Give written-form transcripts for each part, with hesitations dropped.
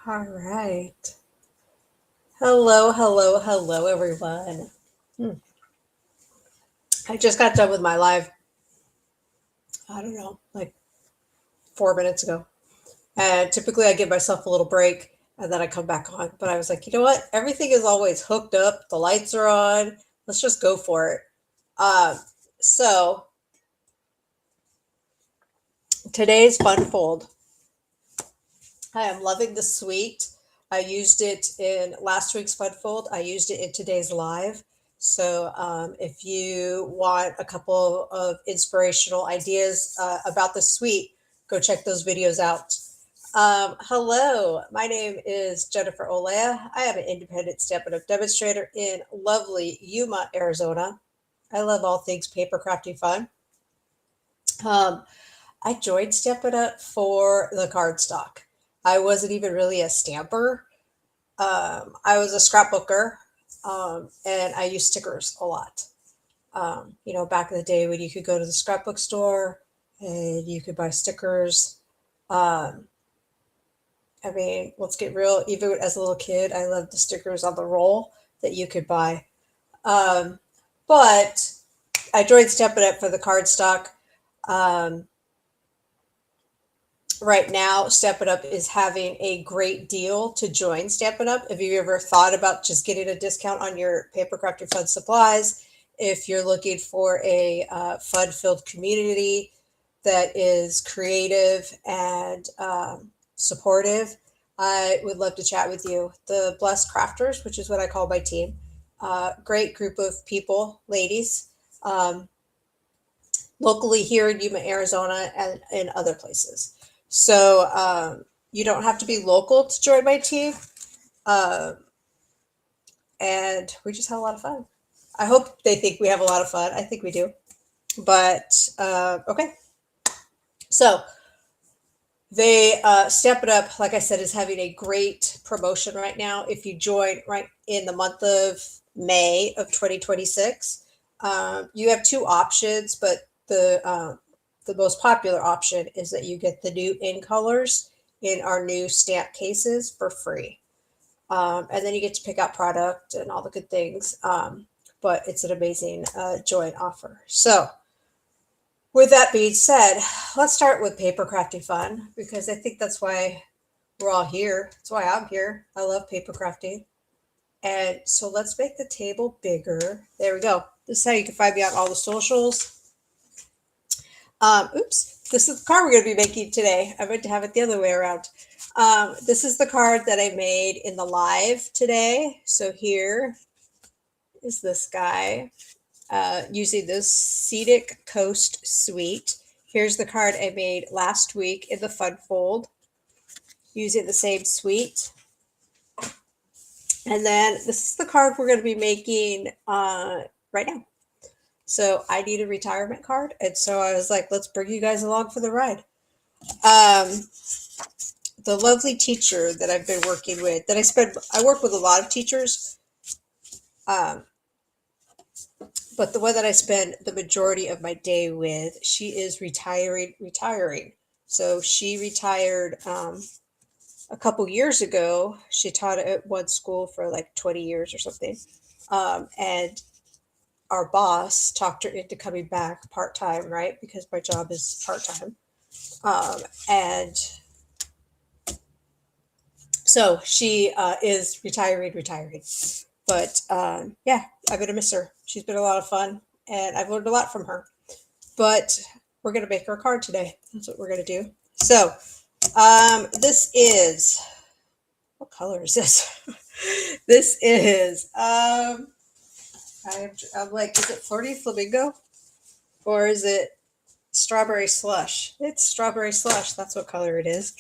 All right. Hello, hello, hello, everyone. Hmm. I just got done with my live, I don't know, like 4 minutes ago. And typically I give myself a little break and then I come back on. But I was like, you know what? Everything is always hooked up. The lights are on. Let's just go for it. Um, so today's fun fold. I am loving the suite. I used it in last week's Fun Fold. I used it in today's live. So if you want a couple of inspirational ideas about the suite, go check those videos out. Hello, my name is Jennifer Olea. I am an independent Stampin' Up! Demonstrator in lovely Yuma, Arizona. I love all things paper crafting fun. Um, I joined Stampin' Up! For the cardstock. I wasn't even really a stamper. I was a scrapbooker, and I used stickers a lot. Back in the day when you could go to the scrapbook store and you could buy stickers. Um, I mean, let's get real. Even as a little kid, I loved the stickers on the roll that you could buy. Um, but I joined Stampin' Up! For the cardstock. Um, right now, Stampin' Up! Is having a great deal to join Stampin' Up! Have you ever thought about just getting a discount on your paper crafting fun supplies? If you're looking for a fun-filled community that is creative and supportive, I would love to chat with you. The Blessed Crafters, which is what I call my team, great group of people, ladies, um, locally here in Yuma, Arizona, and in other places. So you don't have to be local to join my team. Um, and we just had a lot of fun. I hope they think we have a lot of fun. I think we do. But okay. So they Step It Up, like I said, is having a great promotion right now. If you join right in the month of May of 2026, you have two options, but the most popular option is that you get the new in colors in our new stamp cases for free. And then you get to pick out product and all the good things. But it's an amazing joint offer. So, with that being said, let's start with paper crafting fun because I think that's why we're all here. That's why I'm here. I love paper crafting. And so let's make the table bigger. There we go. This is how you can find me on all the socials. Oops, this is the card we're going to be making today. I meant to have it the other way around. This is the card that I made in the live today. So here is this guy using this Scenic Coast Suite. Here's the card I made last week in the Fun Fold using the same suite. And then this is the card we're going to be making right now. So I need a retirement card. And so I was like, let's bring you guys along for the ride. The lovely teacher that I've been working with, I work with a lot of teachers. But the one that I spend the majority of my day with, she is retiring. So she retired a couple years ago. She taught at one school for like 20 years or something. And our boss talked her into coming back part-time, right? Because my job is part-time. And so she is retiring. But yeah, I'm going to miss her. She's been a lot of fun, and I've learned a lot from her. But we're going to make her a card today. That's what we're going to do. So this is, what color is this? This is, I'm like, is it Flirty Flamingo? Or is it Strawberry Slush? It's Strawberry Slush. That's what color it is.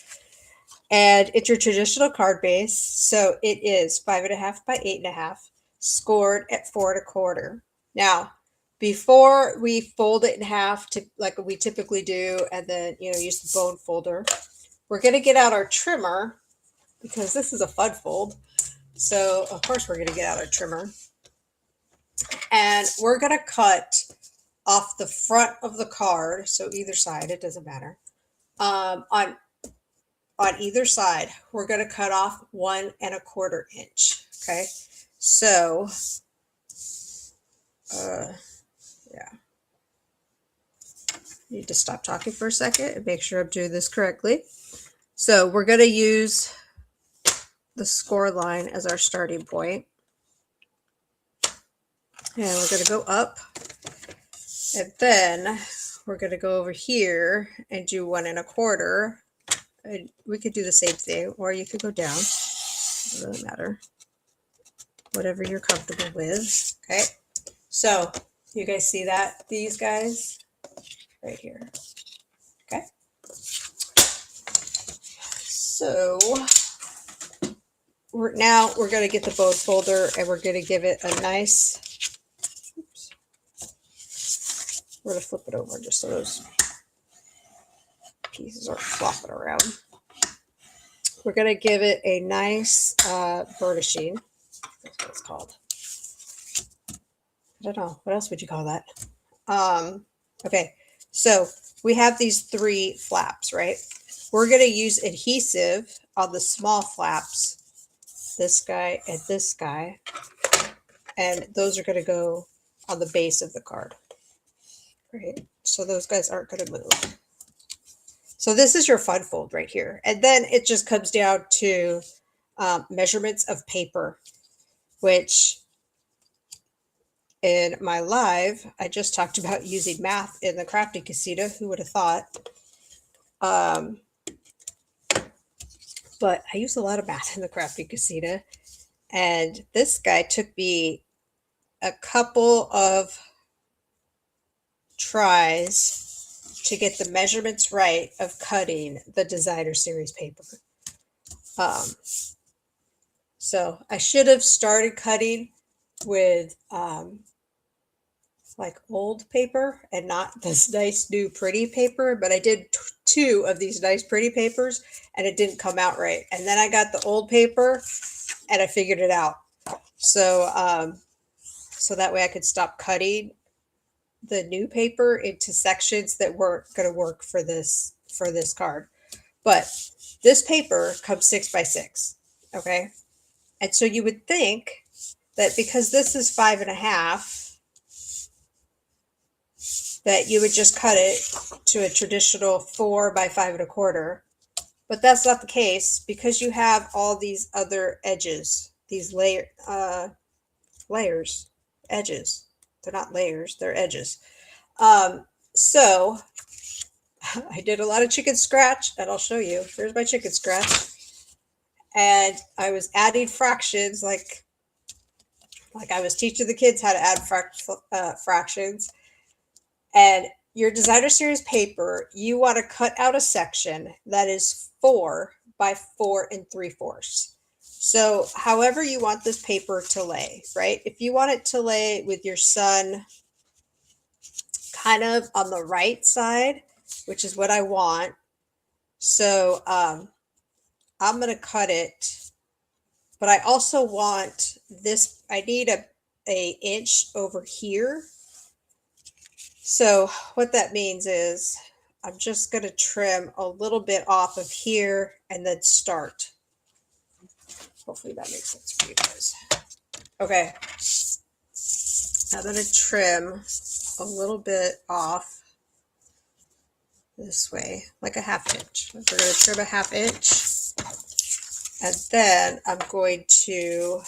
And it's your traditional card base. So it is 5.5 by 8.5, scored at 4.25. Now, before we fold it in half to like we typically do, and then use the bone folder, we're going to get out our trimmer because this is a fun fold. So of course we're going to get out our trimmer, and we're going to cut off the front of the card. So either side, it doesn't matter. On on either side, we're going to cut off 1 1/4 inch. Okay. So, yeah. Need to stop talking for a second and make sure I'm doing this correctly. So we're going to use the score line as our starting point. And we're going to go up. And then we're going to go over here and do 1 1/4. And we could do the same thing, or you could go down. It doesn't really matter. Whatever you're comfortable with. Okay. So you guys see that? These guys right here. Okay. So we're going to get the bone folder and we're going to give it a nice, oops, we're going to flip it over just so those pieces aren't flopping around. We're going to give it a nice burnishing. That's what it's called. I don't know. What else would you call that? Okay. So we have these 3 flaps, right? We're going to use adhesive on the small flaps, this guy and this guy, and those are going to go on the base of the card, right? So those guys aren't going to move. So this is your fun fold right here. And then it just comes down to measurements of paper, which in my live, I just talked about using math in the crafting casita. Who would have thought? But I use a lot of math in the crafting casita. And this guy took me a couple of tries to get the measurements right of cutting the designer series paper. So I should have started cutting with like old paper and not this nice new pretty paper, but I did 2 of these nice pretty papers and it didn't come out right. And then I got the old paper and I figured it out. So so that way I could stop cutting the new paper into sections that weren't going to work for this card. But this paper comes 6 by 6. Okay. And so you would think that because this is 5 1/2, that you would just cut it to a traditional 4 by 5 1/4. But that's not the case because you have all these other edges, these layers, edges. They're not layers, they're edges. So I did a lot of chicken scratch, and I'll show you. Here's my chicken scratch. And I was adding fractions like I was teaching the kids how to add fractions. And your designer series paper, you want to cut out a section that is 4 by 4 3/4. So however you want this paper to lay, right? If you want it to lay with your sun kind of on the right side, which is what I want. So I'm going to cut it, but I also want this, I need a inch over here. So what that means is I'm just going to trim a little bit off of here and then start. Hopefully that makes sense for you guys. Okay. I'm going to trim a little bit off this way, like a 1/2 inch. We're going to trim a 1/2 inch. And then I'm going to,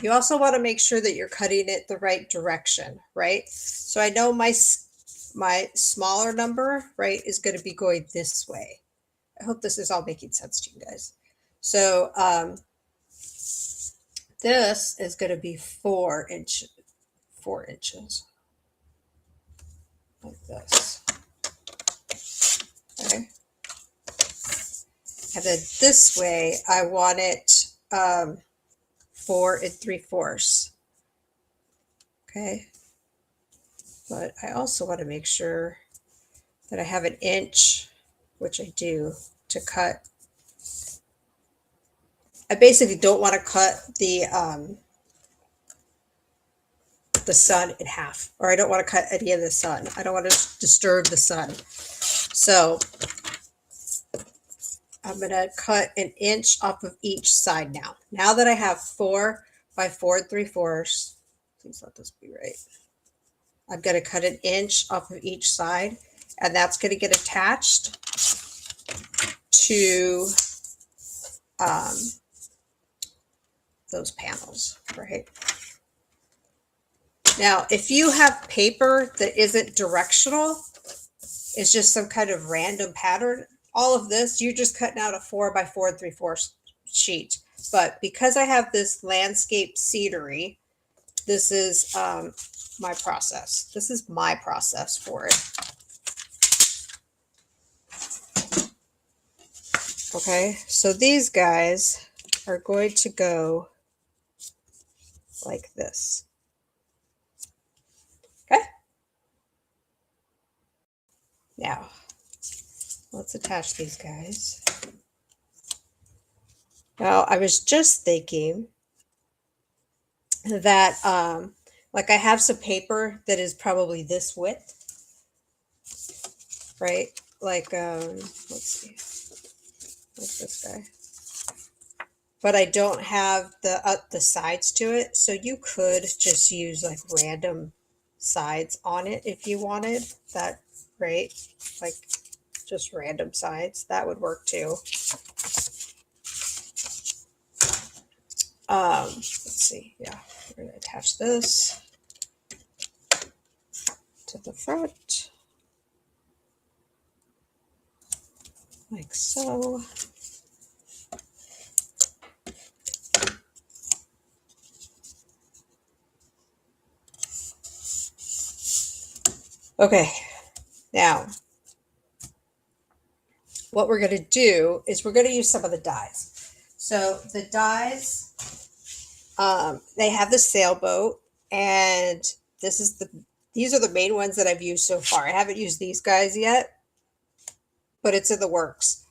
you also want to make sure that you're cutting it the right direction, right? So I know my smaller number, right, is going to be going this way. I hope this is all making sense to you guys. So this is going to be 4 inches, like this. Okay. And then this way, I want it 4 3/4. Okay. But I also want to make sure that I have an inch, which I do, to cut. I basically don't want to cut the sun in half, or I don't want to cut any of the sun. I don't want to disturb the sun. So I'm going to cut an inch off of each side now. Now that I have 4 by 4 3/4, please let this be right. I'm going to cut an inch off of each side, and that's going to get attached to those panels, right? Now, if you have paper that isn't directional, it's just some kind of random pattern, all of this, you're just cutting out a 4 by 4 3/4 sheet. But because I have this landscape scenery, this is my process. This is my process for it. Okay, so these guys are going to go like this. Okay. Now, let's attach these guys. Now, I was just thinking that, like I have some paper that is probably this width, right? Like, let's see, like this guy. But I don't have the sides to it, so you could just use like random sides on it if you wanted that, right? Like just random sides, that would work too. Let's see, yeah, we're gonna attach this to the front like so. Okay, now what we're going to do is we're going to use some of the dies. So the dies, they have the sailboat, and these are the main ones that I've used so far. I haven't used these guys yet, but it's in the works.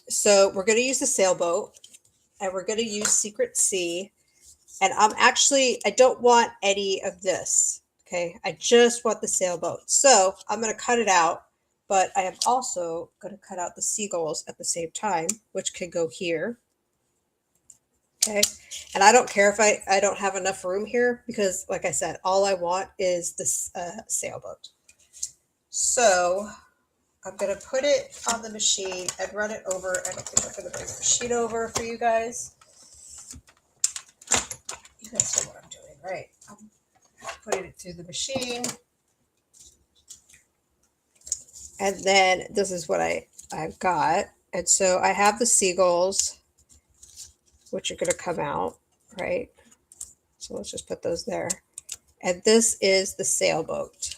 So we're going to use the sailboat, and we're going to use Secret Sea. And I don't want any of this. Okay, I just want the sailboat. So I'm going to cut it out, but I am also going to cut out the seagulls at the same time, which can go here. Okay, and I don't care if I don't have enough room here, because like I said, all I want is this sailboat. So I'm going to put it on the machine and run it over. I don't think I'm going to bring the machine over for you guys. You guys know what I'm doing, right? I'm putting it through the machine. And then this is what I've got. And so I have the seagulls, which are going to come out, right? So let's just put those there. And this is the sailboat.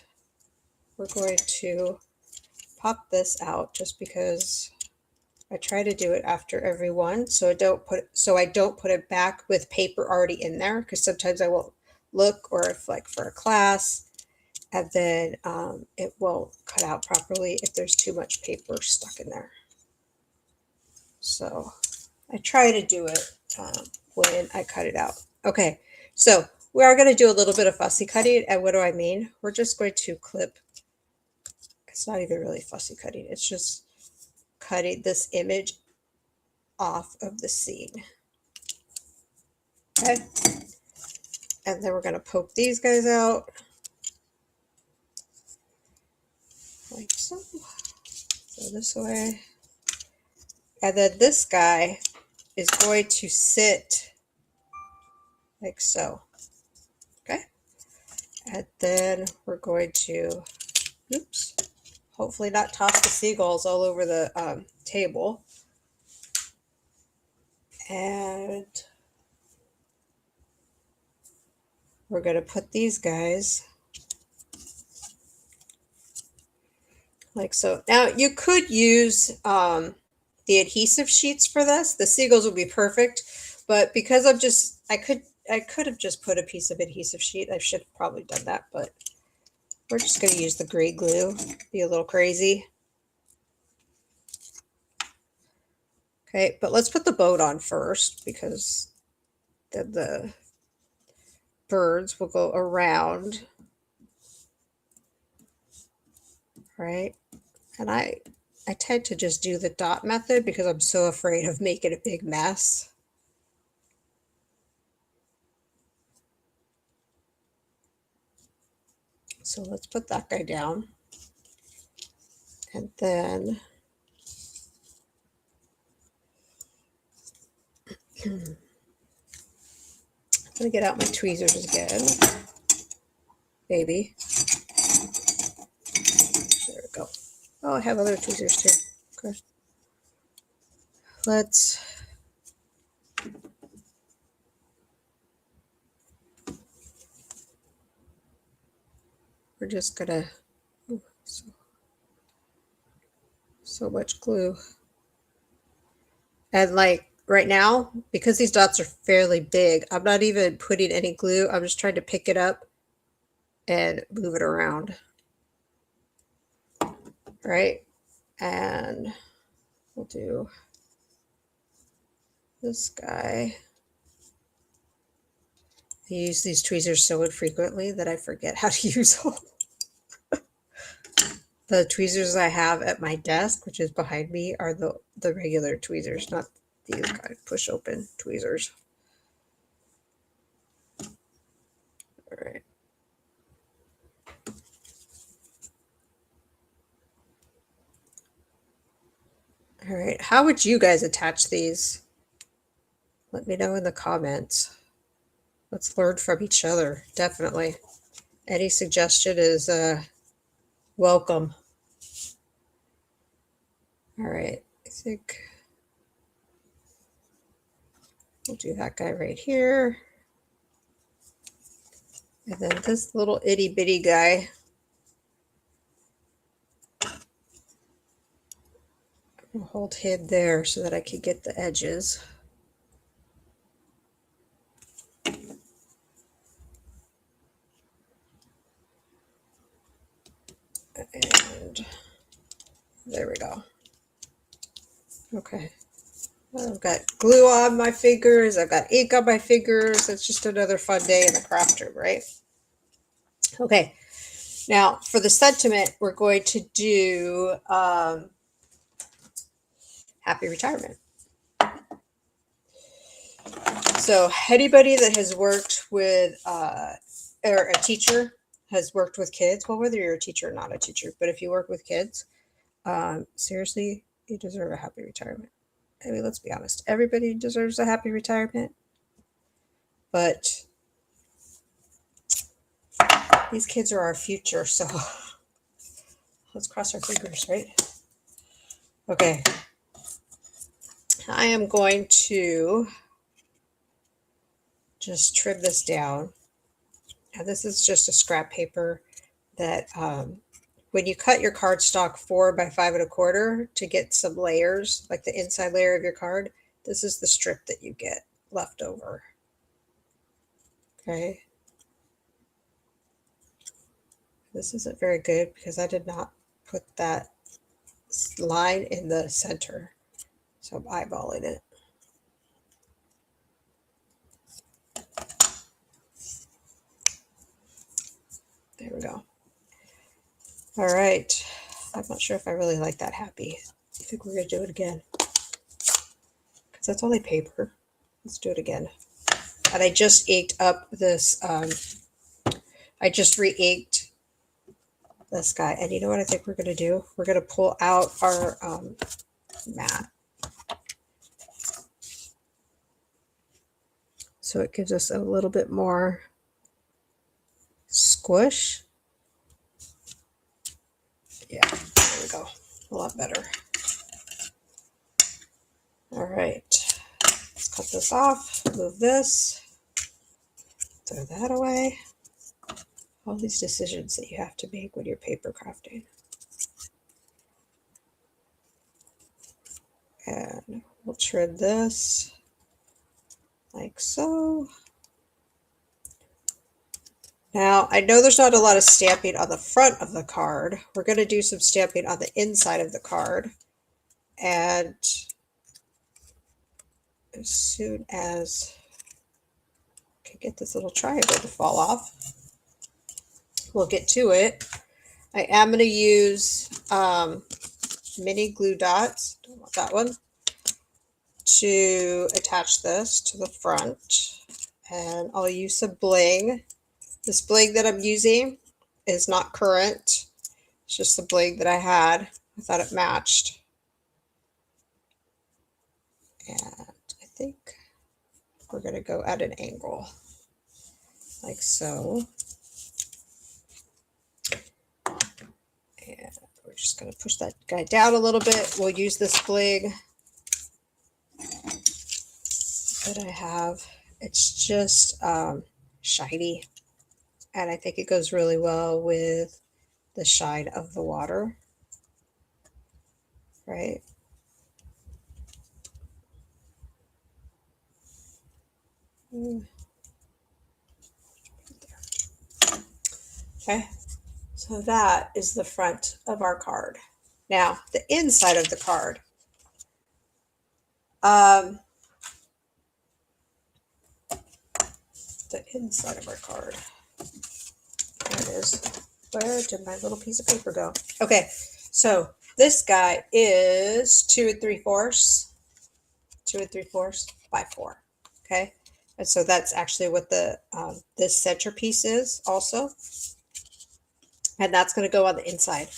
We're going to pop this out just because I try to do it after every one, so I don't put it back with paper already in there, because sometimes I won't look, or if like for a class, and then it won't cut out properly if there's too much paper stuck in there. So I try to do it when I cut it out. Okay, so we are going to do a little bit of fussy cutting, and what do I mean? We're just going to clip. It's not even really fussy cutting. It's just cutting this image off of the scene. Okay. And then we're going to poke these guys out. Like so. So this way. And then this guy is going to sit like so. Okay. And then we're going to, oops, hopefully not toss the seagulls all over the table. And we're going to put these guys like so. Now you could use the adhesive sheets for this. The seagulls would be perfect, but because I could have just put a piece of adhesive sheet. I should have probably done that, but we're just going to use the gray glue. Be a little crazy. Okay, but let's put the boat on first, because then the birds will go around, right? And I I tend to just do the dot method because I'm so afraid of making a big mess. So let's put that guy down. And then I'm going to get out my tweezers again. Baby. There we go. Oh, I have other tweezers too. Okay. We're just going to, so much glue. And like right now, because these dots are fairly big, I'm not even putting any glue. I'm just trying to pick it up and move it around. Right? And we'll do this guy. I use these tweezers so infrequently that I forget how to use them. The tweezers I have at my desk, which is behind me, are the regular tweezers, not these kind of push open tweezers. All right. All right. How would you guys attach these? Let me know in the comments. Let's learn from each other. Definitely. Any suggestion is welcome. All right. I think we'll do that guy right here. And then this little itty bitty guy. I'll hold him there so that I can get the edges. And there we go. Okay. I've got glue on my fingers. I've got ink on my fingers. It's just another fun day in the craft room, right? Okay. Now, for the sentiment, we're going to do happy retirement. So anybody that has worked with, or a teacher has worked with kids, well, whether you're a teacher or not a teacher, but if you work with kids, seriously, you deserve a happy retirement. I mean, let's be honest. Everybody deserves a happy retirement. But these kids are our future, so let's cross our fingers, right? Okay. I am going to just trim this down. And this is just a scrap paper that when you cut your cardstock 4 by 5 1/4 to get some layers, like the inside layer of your card, this is the strip that you get left over. Okay. This isn't very good because I did not put that line in the center. So I'm eyeballing it. There we go. All right. I'm not sure if I really like that happy. I think we're going to do it again. Because that's only paper. Let's do it again. And I just inked up this, I just re-inked this guy. And you know what I think we're going to do? We're going to pull out our mat. So it gives us a little bit more squish. Yeah, there we go. A lot better. All right. Let's cut this off. Move this. Throw that away. All these decisions that you have to make when you're paper crafting. And we'll trim this like so. Now, I know there's not a lot of stamping on the front of the card. We're going to do some stamping on the inside of the card. And as soon as I can get this little triangle to fall off, we'll get to it. I am going to use mini glue dots, don't want that one, to attach this to the front. And I'll use some bling. This bling that I'm using is not current. It's just the bling that I had. I thought it matched. And I think we're going to go at an angle, like so. And we're just going to push that guy down a little bit. We'll use this bling that I have. It's just shiny, and I think it goes really well with the shine of the water, right? Okay, so that is the front of our card. Now, the inside of the card. The inside of our card. There it is. Where did my little piece of paper go? Okay, so this guy is 2 3/4. 2 3/4 by 4. Okay, and so that's actually what the this centerpiece is also, and that's going to go on the inside.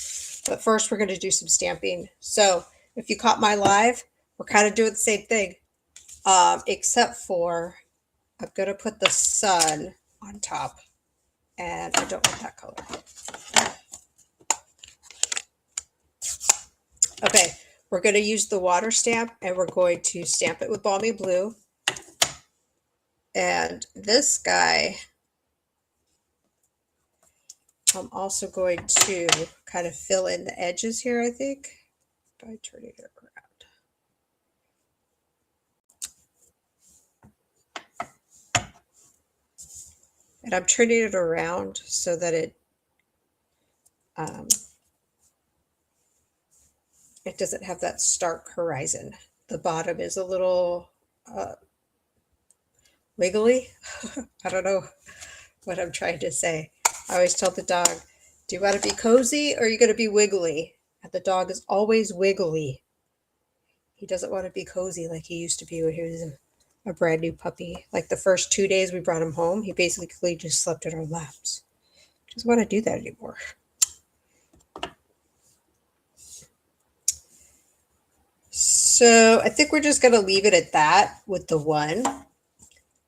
But first, we're going to do some stamping. So if you caught my live, we're kind of doing the same thing, except for I'm going to put the sun on top, and I don't want that color. Okay, we're going to use the water stamp, and we're going to stamp it with Balmy Blue. And this guy, I'm also going to kind of fill in the edges here, I think, by turning it around. And I'm turning it around so that it doesn't have that stark horizon. The bottom is a little wiggly. I don't know what I'm trying to say. I always tell the dog, do you want to be cozy or are you going to be wiggly? And the dog is always wiggly. He doesn't want to be cozy like he used to be when he was a brand new puppy. Like the first 2 days we brought him home, he basically just slept in our laps. He doesn't want to do that anymore. So I think we're just going to leave it at that with the one.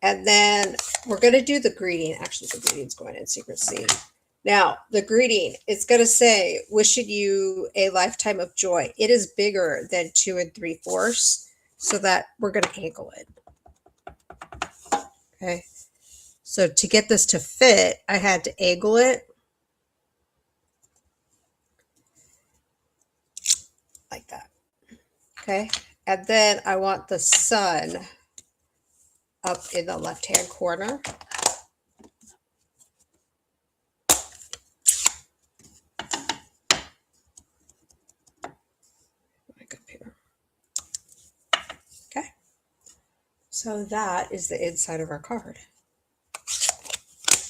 And then we're going to do the greeting. Actually, the greeting's going in secrecy. Now, the greeting, it's going to say, wishing you a lifetime of joy. It is bigger than 2 3/4, so that we're going to angle it. Okay. So to get this to fit, I had to angle it like that. Okay. And then I want the sun up in the left-hand corner. Like up here. Okay. So that is the inside of our card.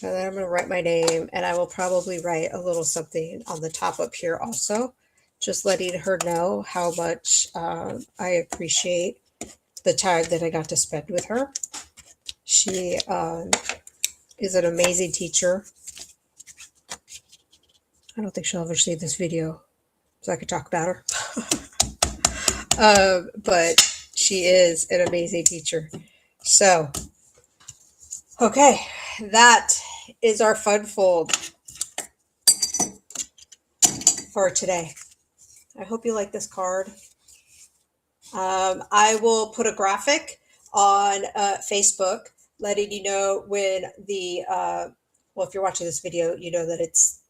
And then I'm going to write my name, and I will probably write a little something on the top up here also, just letting her know how much I appreciate the time that I got to spend with her. She is an amazing teacher. I don't think she'll ever see this video, so I could talk about her. But she is an amazing teacher. So, okay, that is our fun fold for today. I hope you like this card. I will put a graphic on Facebook letting you know when the, well, if you're watching this video, you know that it's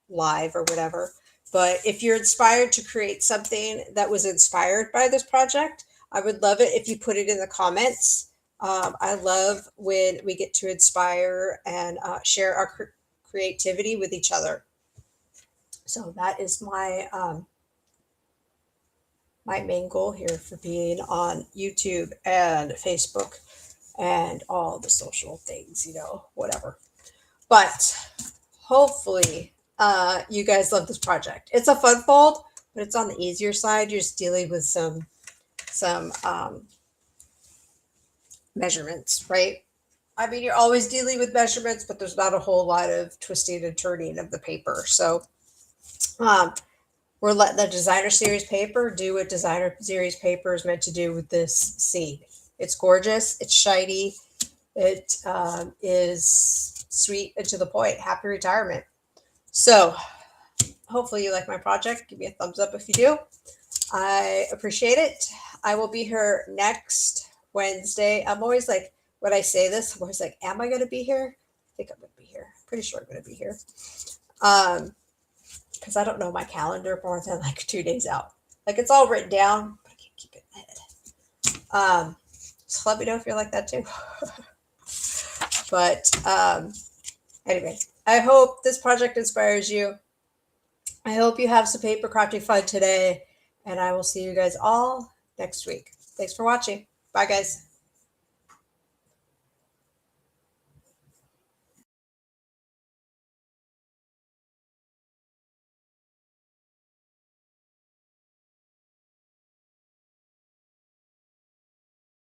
live or whatever. But if you're inspired to create something that was inspired by this project, I would love it if you put it in the comments. I love when we get to inspire and share our creativity with each other. So that is my my main goal here for being on YouTube and Facebook and all the social things, you know, whatever. But hopefully you guys love this project. It's a fun fold. but it's on the easier side. You're just dealing with some measurements, right? I mean, you're always dealing with measurements, but there's not a whole lot of twisting and turning of the paper. So um, we're letting the designer series paper do what designer series paper is meant to do with this scene. It's gorgeous. It's shiny. It is sweet and to the point. Happy retirement. So hopefully you like my project. Give me a thumbs up if you do. I appreciate it. I will be here next Wednesday. I'm always like, when I say this, I'm always like, am I going to be here? I think I'm going to be here. Pretty sure I'm going to be here. Because I don't know my calendar more than like 2 days out. Like it's all written down, but I can't keep it in my head. So let me know if you're like that too. But anyway, I hope this project inspires you. I hope you have some paper crafting fun today, and I will see you guys all next week. Thanks for watching. Bye, guys.